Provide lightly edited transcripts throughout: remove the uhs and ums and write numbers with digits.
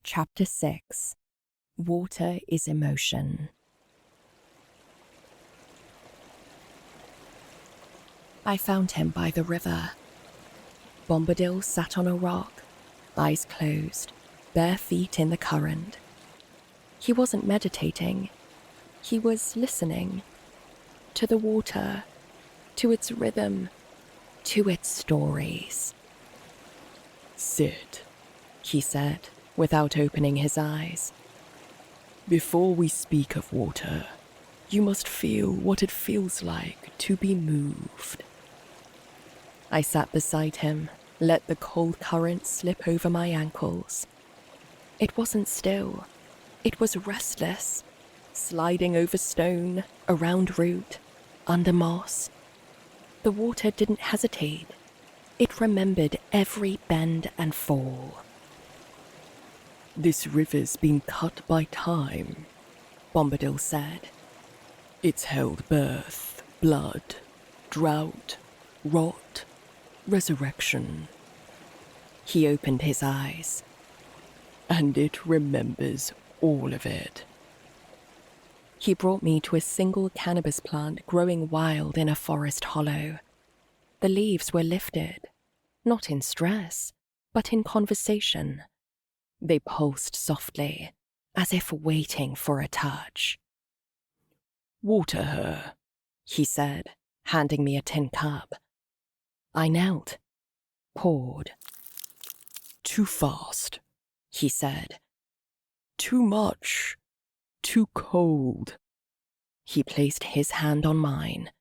Chapter 6. Water is Emotion. I found him by the river. Bombadil sat on a rock, eyes closed, bare feet in the current. He wasn't meditating. He was listening. To the water, to its rhythm, to its stories. "Sit," he said, without opening his eyes. "Before we speak of water, you must feel what it feels like to be moved." I sat beside him, let the cold current slip over my ankles. It wasn't still. It was restless, sliding over stone, around root, under moss. The water didn't hesitate. It remembered every bend and fall. "This river's been cut by time," Bombadil said. "It's held birth, blood, drought, rot, resurrection." He opened his eyes. "And it remembers all of it." He brought me to a single cannabis plant growing wild in a forest hollow. The leaves were lifted, not in stress, but in conversation. They pulsed softly, as if waiting for a touch. "Water her," he said, handing me a tin cup. I knelt, poured. "Too fast," he said. "Too much. Too cold." He placed his hand on mine.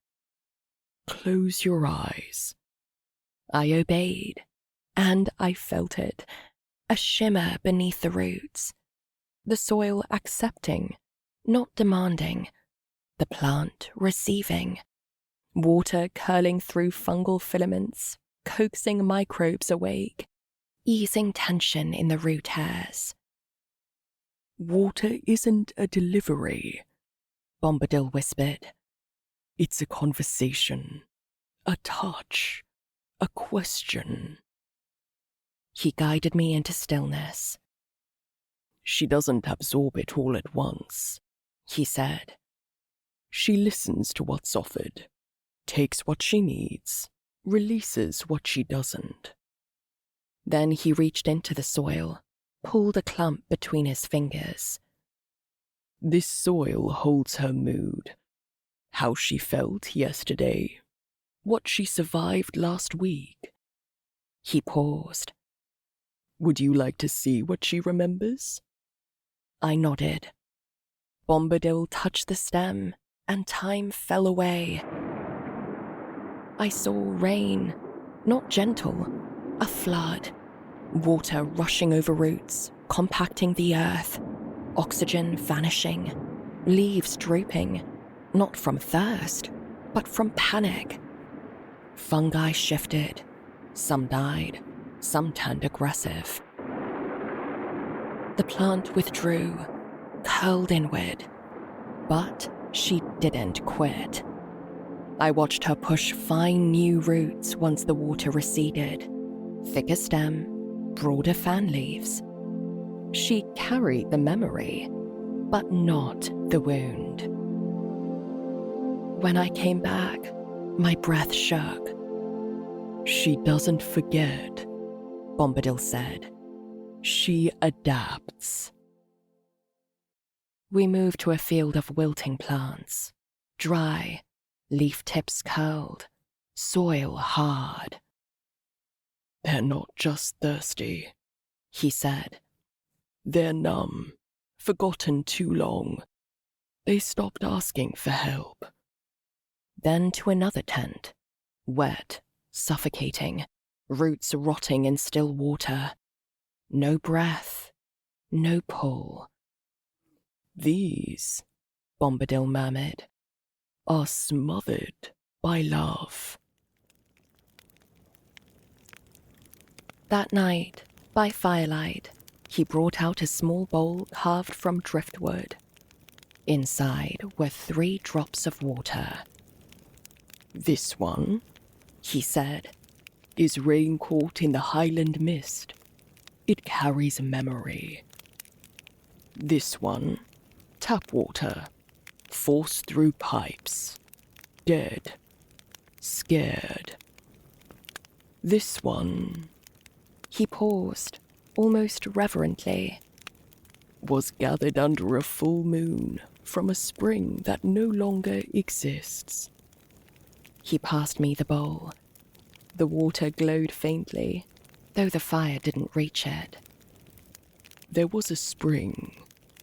"Close your eyes." I obeyed, and I felt it, a shimmer beneath the roots. The soil accepting, not demanding. The plant receiving. Water curling through fungal filaments, coaxing microbes awake, easing tension in the root hairs. "Water isn't a delivery," Bombadil whispered. "It's a conversation, a touch, a question." He guided me into stillness. "She doesn't absorb it all at once," he said. "She listens to what's offered, takes what she needs, releases what she doesn't." Then he reached into the soil, pulled a clump between his fingers. "This soil holds her mood, how she felt yesterday, what she survived last week." He paused. "Would you like to see what she remembers?" I nodded. Bombadil touched the stem, and time fell away. I saw rain, not gentle, a flood. Water rushing over roots, compacting the earth. Oxygen vanishing. Leaves drooping, not from thirst, but from panic. Fungi shifted. Some died. Some turned aggressive. The plant withdrew, curled inward. But she didn't quit. I watched her push fine new roots once the water receded. Thicker stem, broader fan leaves. She carried the memory, but not the wound. When I came back, my breath shook. "She doesn't forget," Bombadil said. "She adapts." We moved to a field of wilting plants, dry, leaf tips curled, soil hard. "They're not just thirsty," he said. "They're numb, forgotten too long. They stopped asking for help." Then to another tent, wet, suffocating, roots rotting in still water. No breath, no pull. "These," Bombadil murmured, "are smothered by love." That night, by firelight, he brought out a small bowl carved from driftwood. Inside were 3 drops of water. "This one," he said, "is rain caught in the highland mist. It carries memory, This one, tap water, forced through pipes, dead, scared. This one, He paused, almost reverently. was gathered under a full moon from a spring that no longer exists. He passed me the bowl. The water glowed faintly, though the fire didn't reach it. There was a spring,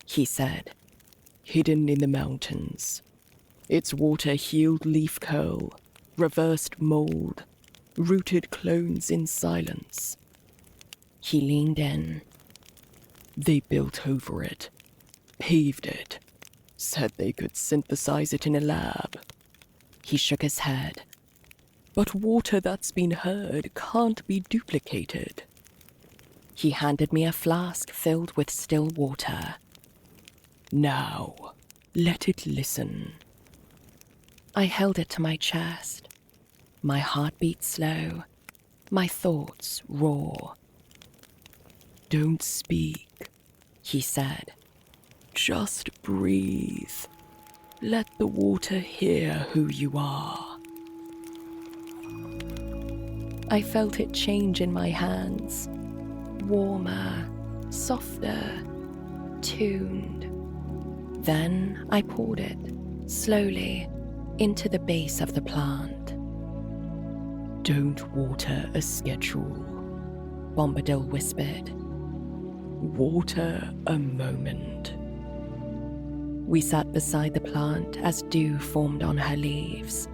He said. hidden in the mountains. Its water healed leaf curl, reversed mold, rooted clones in silence. He leaned in. They built over it, paved it, said they could synthesize it in a lab. He shook his head. But water that's been heard can't be duplicated. He handed me a flask filled with still water. Now, let it listen. I held it to my chest. My heart beat slow. My thoughts raw. Don't speak, He said. just breathe. Let the water hear who you are. I felt it change in my hands. Warmer, softer, tuned. Then I poured it, slowly, into the base of the plant. Don't water a schedule. Bombadil whispered. Water a moment. We sat beside the plant as dew formed on her leaves.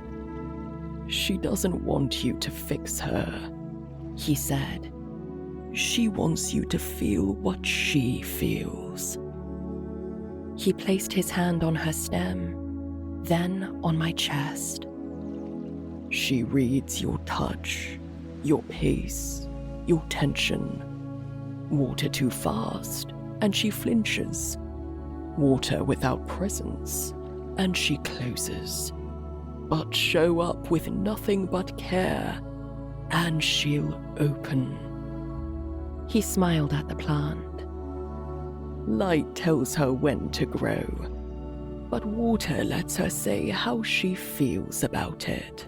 She doesn't want you to fix her. He said. She wants you to feel what she feels. He placed his hand on her stem, then on my chest. She reads your touch, your pace, your tension. Water too fast, and she flinches. Water without presence, and she closes. But show up with nothing but care, and she'll open. He smiled at the plant. Light tells her when to grow, but water lets her say how she feels about it.